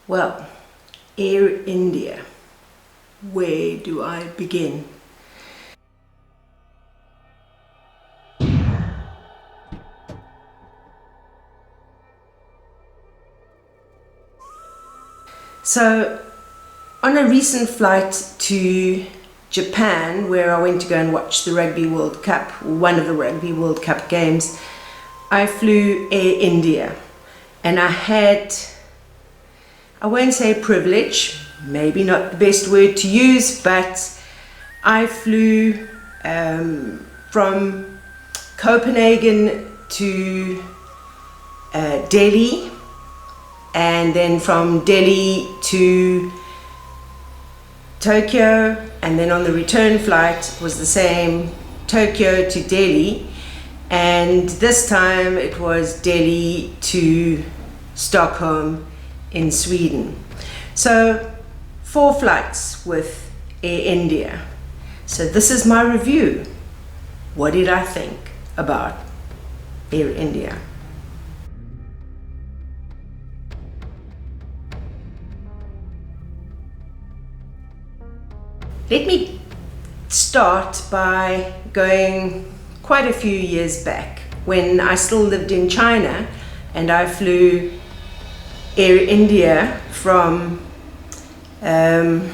Well, Air India, where do I begin? So, on a recent flight to Japan, where I went to go and watch the Rugby World Cup, one of the Rugby World Cup games, I flew Air India, and I had, I won't say privilege, maybe not the best word to use, but I flew from Copenhagen to Delhi, and then from Delhi to Tokyo, and then on the return flight was the same, Tokyo to Delhi, and this time it was Delhi to Stockholm in Sweden. So 4 flights with Air India. So this is my review. What did I think about Air India? Let me start by going quite a few years back when I still lived in China, and I flew Air India from, I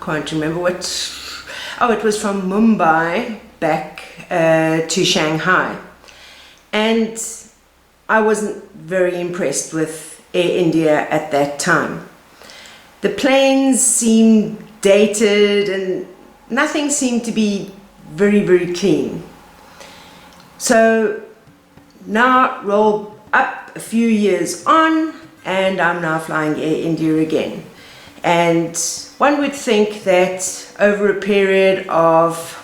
can't remember what, it was from Mumbai back to Shanghai. And I wasn't very impressed with Air India at that time. The planes seemed dated and nothing seemed to be very, very clean. So now roll up a few years on, and I'm now flying Air India again. And one would think that over a period of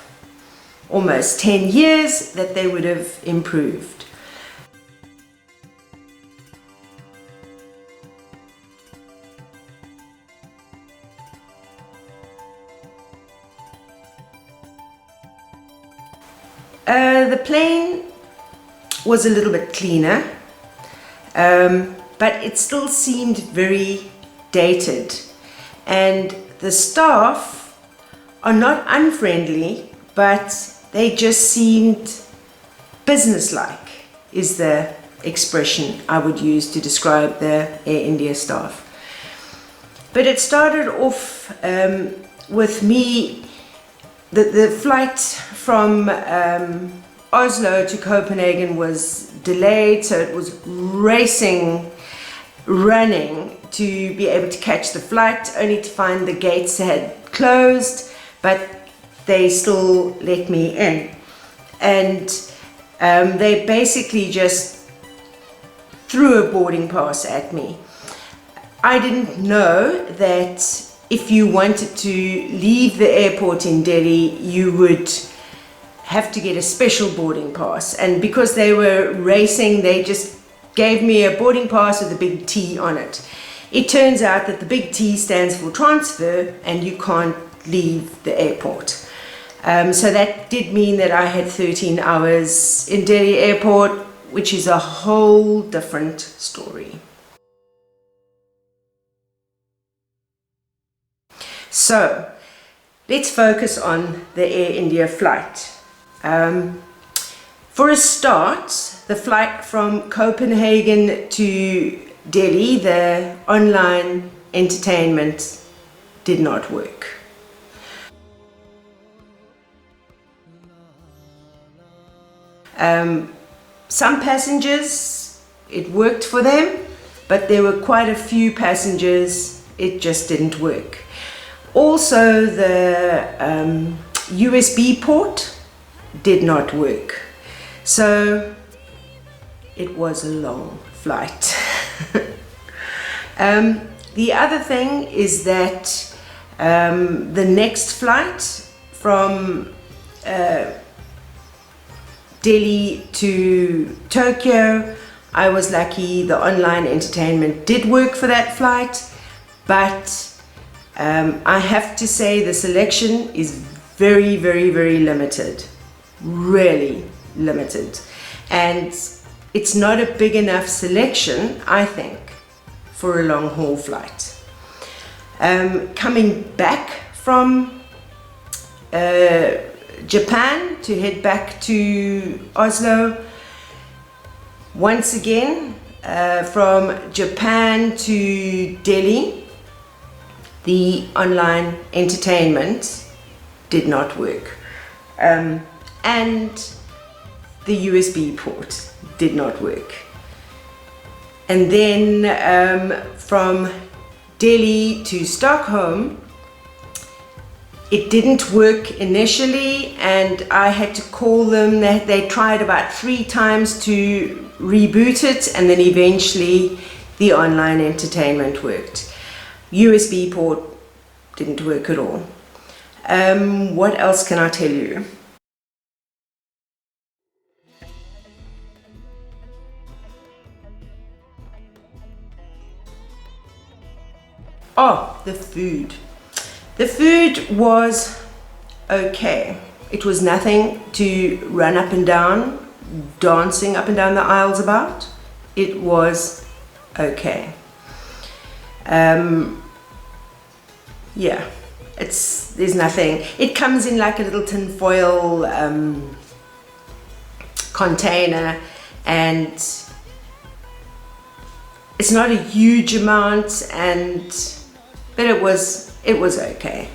almost 10 years that they would have improved. The plane was a little bit cleaner, but it still seemed very dated, and the staff are not unfriendly, but they just seemed businesslike is the expression I would use to describe the Air India staff. But it started off with me, the flight from Oslo to Copenhagen was delayed, so it was running to be able to catch the flight, only to find the gates had closed, but they still let me in. And they basically just threw a boarding pass at me. I didn't know that if you wanted to leave the airport in Delhi, you would have to get a special boarding pass. And because they were racing, they just gave me a boarding pass with a big T on it. It turns out that the big T stands for transfer, and you can't leave the airport. So that did mean that I had 13 hours in Delhi airport, which is a whole different story. So let's focus on the Air India flight. For a start, the flight from Copenhagen to Delhi, the online entertainment did not work. Some passengers, it worked for them, but there were quite a few passengers, it just didn't work. Also, the USB port did not work. So it was a long flight. The other thing is that the next flight from Delhi to Tokyo, I was lucky, the online entertainment did work for that flight, but I have to say the selection is very, very, very limited, really limited. And it's not a big enough selection, I think, for a long haul flight. Coming back from Japan to head back to Oslo, once again from Japan to Delhi, the online entertainment did not work, and the USB port did not work. And then from Delhi to Stockholm, it didn't work initially, and I had to call them. They tried about 3 times to reboot it, and then eventually the online entertainment worked. USB port didn't work at all. What else can I tell you? Oh, the food. The food was okay. It was nothing to run up and down, dancing up and down the aisles about. It was okay. Yeah, there's nothing. It comes in like a little tin foil container, and it's not a huge amount, but it was okay.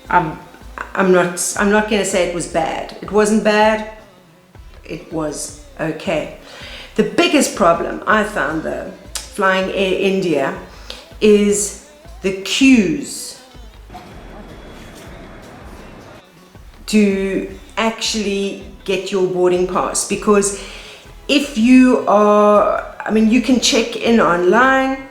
I'm not going to say it was bad. It wasn't bad. It was okay. The biggest problem I found though, flying Air India, is the queues to actually get your boarding pass. Because if you are, you can check in online,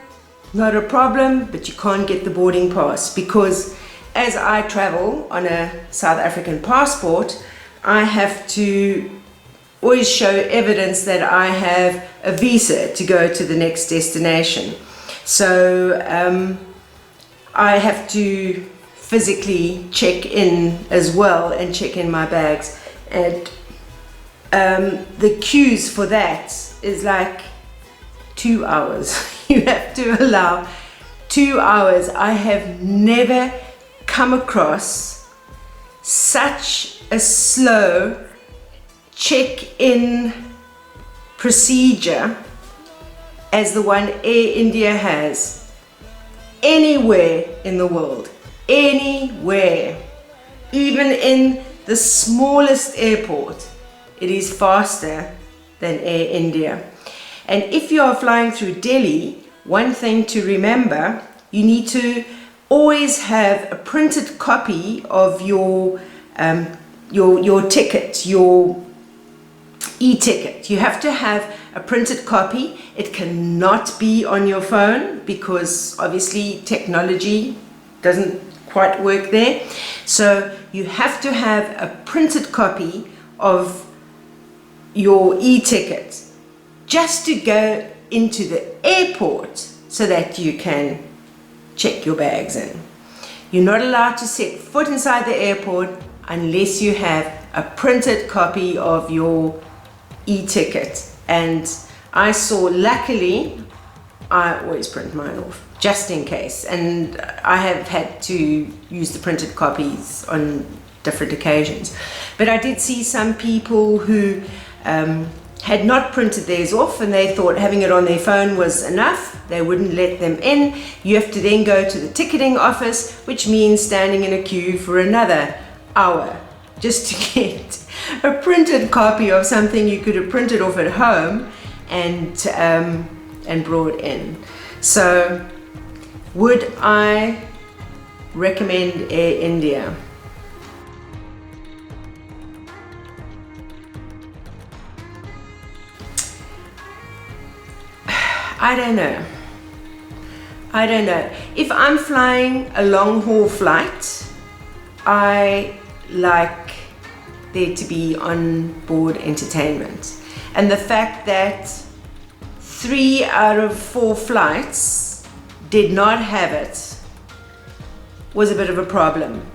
not a problem, but you can't get the boarding pass, because as I travel on a South African passport, I have to always show evidence that I have a visa to go to the next destination. So I have to physically check in as well and check in my bags, and the queues for that is like 2 hours. You have to allow 2 hours. I have never come across such a slow check-in procedure as the one Air India has anywhere in the world. Anywhere. Even in the smallest airport, it is faster than Air India. And if you are flying through Delhi, one thing to remember, you need to always have a printed copy of your ticket, your e-ticket. You have to have a printed copy. It cannot be on your phone, because obviously technology doesn't quite work there. So you have to have a printed copy of your e-ticket just to go into the airport so that you can check your bags in. You're not allowed to set foot inside the airport unless you have a printed copy of your e-ticket. And I saw, luckily, I always print mine off just in case, and I have had to use the printed copies on different occasions. But I did see some people who had not printed theirs off, and they thought having it on their phone was enough. They wouldn't let them in. You have to then go to the ticketing office, which means standing in a queue for another hour just to get a printed copy of something you could have printed off at home and brought in. So would I recommend Air India? I don't know. If I'm flying a long haul flight, I like there to be on board entertainment. And the fact that 3 out of 4 flights did not have it was a bit of a problem.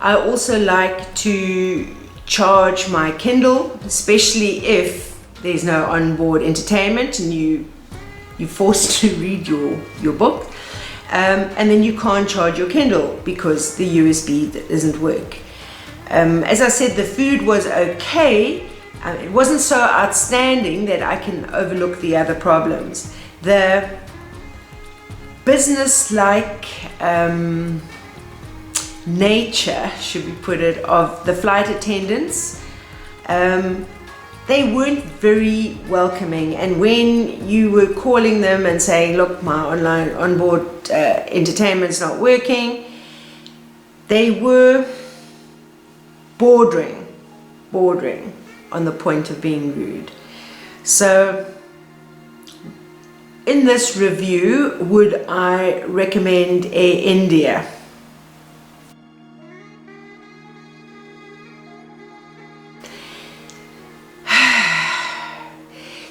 I also like to charge my Kindle, especially if there's no onboard entertainment and you you're forced to read your book. And then you can't charge your Kindle because the USB doesn't work. As I said, the food was okay. It wasn't so outstanding that I can overlook the other problems. The business-like nature, should we put it, of the flight attendants, they weren't very welcoming. And when you were calling them and saying, look, my onboard entertainment's not working, they were bordering on the point of being rude. So in this review, would I recommend Air India?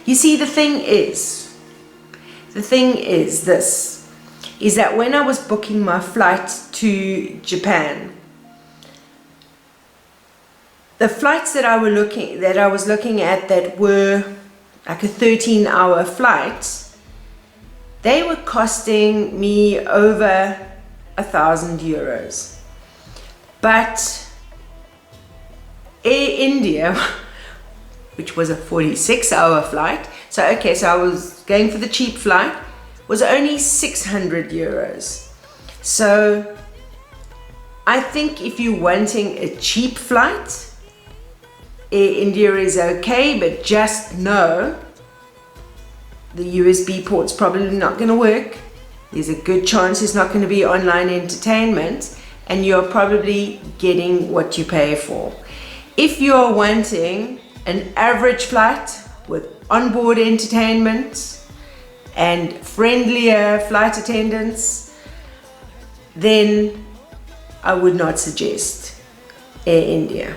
You see, the thing is this, is that when I was booking my flight to Japan, the flights that I was looking at that were like a 13-hour flight, they were costing me over 1,000 euros. But Air India, which was a 46-hour flight, so I was going for the cheap flight, was only 600 euros. So I think if you're wanting a cheap flight, Air India is okay, but just know the USB port's probably not going to work. There's a good chance it's not going to be online entertainment, and you're probably getting what you pay for. If you're wanting an average flight with onboard entertainment and friendlier flight attendants, then I would not suggest Air India.